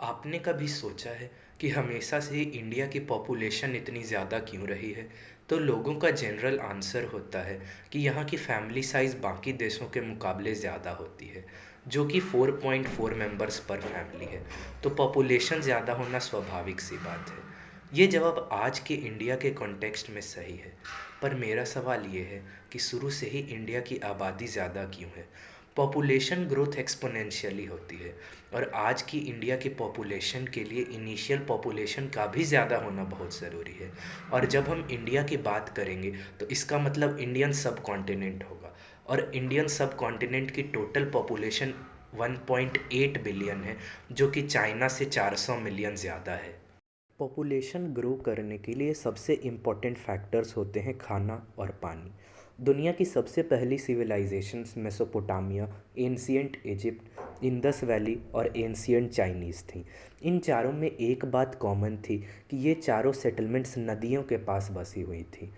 आपने कभी सोचा है कि हमेशा से ही इंडिया की पॉपुलेशन इतनी ज़्यादा क्यों रही है? तो लोगों का जनरल आंसर होता है कि यहाँ की फैमिली साइज़ बाकी देशों के मुकाबले ज़्यादा होती है, जो कि 4.4 मेंबर्स पर फैमिली है। तो पॉपुलेशन ज़्यादा होना स्वाभाविक सी बात है। ये जवाब आज के इंडिया के कॉन्टेक्स्ट में सही है, पर मेरा सवाल ये है कि शुरू से ही इंडिया की आबादी ज़्यादा क्यों है? पॉपुलेशन ग्रोथ एक्सपोनेंशियली होती है और आज की इंडिया की पॉपुलेशन के लिए इनिशियल पॉपुलेशन का भी ज़्यादा होना बहुत ज़रूरी है। और जब हम इंडिया की बात करेंगे तो इसका मतलब इंडियन सब कॉन्टिनेंट होगा, और इंडियन सब कॉन्टिनेंट की टोटल पॉपुलेशन 1.8 बिलियन है, जो कि चाइना से 400 मिलियन ज़्यादा है। पॉपुलेशन ग्रो करने के लिए सबसे इम्पोर्टेंट फैक्टर्स होते हैं खाना और पानी। दुनिया की सबसे पहली civilisations Mesopotamia, ancient Egypt, Indus valley और एंशियंट चाइनीज़ थी। इन चारों में एक बात कॉमन थी कि ये चारों सेटलमेंट्स नदियों के पास बसी हुई थी।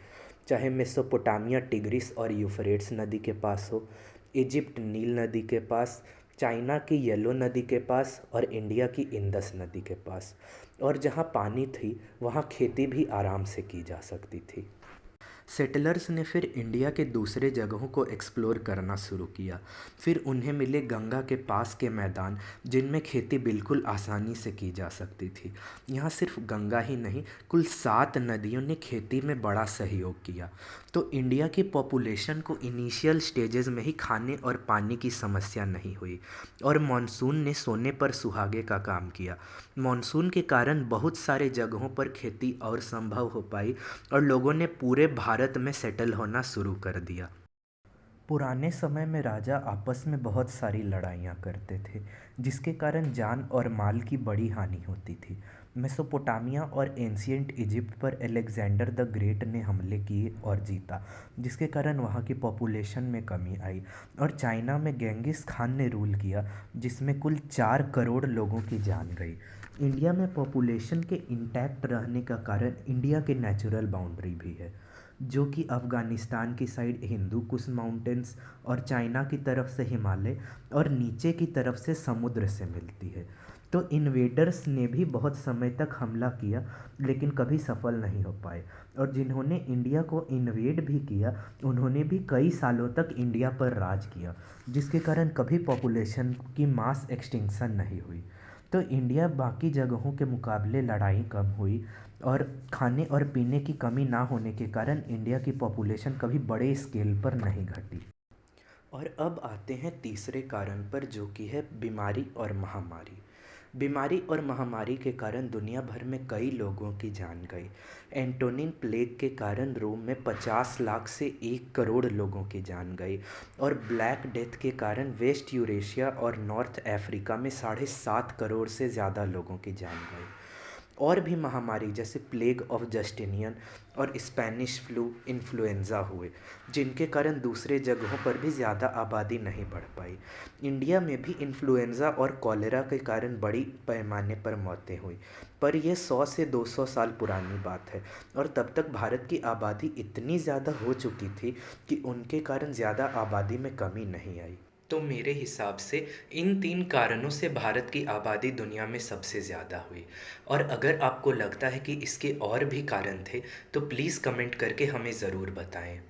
चाहे मेसोपोटामिया टिग्रिस और यूफ्रेट्स नदी के पास हो, इजिप्ट नील नदी के पास, चाइना की येलो नदी के पास और इंडिया की इंडस नदी के पास। और जहाँ पानी थी वहाँ खेती भी आराम से की जा सकती थी। सेटलर्स ने फिर इंडिया के दूसरे जगहों को एक्सप्लोर करना शुरू किया। फिर उन्हें मिले गंगा के पास के मैदान, जिनमें खेती बिल्कुल आसानी से की जा सकती थी। यहाँ सिर्फ गंगा ही नहीं, कुल 7 नदियों ने खेती में बड़ा सहयोग किया। तो इंडिया की पॉपुलेशन को इनिशियल स्टेजेस में ही खाने और पानी की समस्या नहीं हुई, और मानसून ने सोने पर सुहागे का काम किया। मानसून के कारण बहुत सारे जगहों पर खेती और संभव हो पाई, और लोगों ने पूरे भारत में सेटल होना शुरू कर दिया। पुराने समय में राजा आपस में बहुत सारी लड़ाइयाँ करते थे, जिसके कारण जान और माल की बड़ी हानि होती थी। मेसोपोटामिया और एंशियंट इजिप्ट पर अलेक्जेंडर द ग्रेट ने हमले किए और जीता, जिसके कारण वहाँ की पॉपुलेशन में कमी आई। और चाइना में गेंगिस खान ने रूल किया, जिसमें कुल 4 करोड़ लोगों की जान गई। इंडिया में पॉपुलेशन के इंटैक्ट रहने का कारण इंडिया के नेचुरल बाउंड्री भी है, जो कि अफ़गानिस्तान की साइड हिंदू कुश माउंटेन्स और चाइना की तरफ से हिमालय और नीचे की तरफ से समुद्र से मिलती है। तो इन्वेडर्स ने भी बहुत समय तक हमला किया, लेकिन कभी सफल नहीं हो पाए। और जिन्होंने इंडिया को इन्वेड भी किया, उन्होंने भी कई सालों तक इंडिया पर राज किया, जिसके कारण कभी पॉपुलेशन की मास एक्सटिंक्शन नहीं हुई। तो इंडिया बाकी जगहों के मुकाबले लड़ाई कम हुई, और खाने और पीने की कमी ना होने के कारण इंडिया की पॉपुलेशन कभी बड़े स्केल पर नहीं घटी। और अब आते हैं तीसरे कारण पर, जो कि है बीमारी और महामारी। बीमारी और महामारी के कारण दुनिया भर में कई लोगों की जान गई। एंटोनिन प्लेग के कारण रोम में 50 लाख से 1 करोड़ लोगों की जान गई, और ब्लैक डेथ के कारण वेस्ट यूरेशिया और नॉर्थ अफ्रीका में 7.5 करोड़ से ज़्यादा लोगों की जान गई। और भी महामारी जैसे प्लेग ऑफ जस्टिनियन और स्पेनिश फ्लू, इन्फ्लुएंज़ा हुए, जिनके कारण दूसरे जगहों पर भी ज़्यादा आबादी नहीं बढ़ पाई। इंडिया में भी इन्फ्लुएंज़ा और कॉलेरा के कारण बड़ी पैमाने पर मौतें हुई, पर यह 100 से 200 साल पुरानी बात है, और तब तक भारत की आबादी इतनी ज़्यादा हो चुकी थी कि उनके कारण ज़्यादा आबादी में कमी नहीं आई। तो मेरे हिसाब से इन 3 कारणों से भारत की आबादी दुनिया में सबसे ज़्यादा हुई। और अगर आपको लगता है कि इसके और भी कारण थे, तो प्लीज़ कमेंट करके हमें ज़रूर बताएं।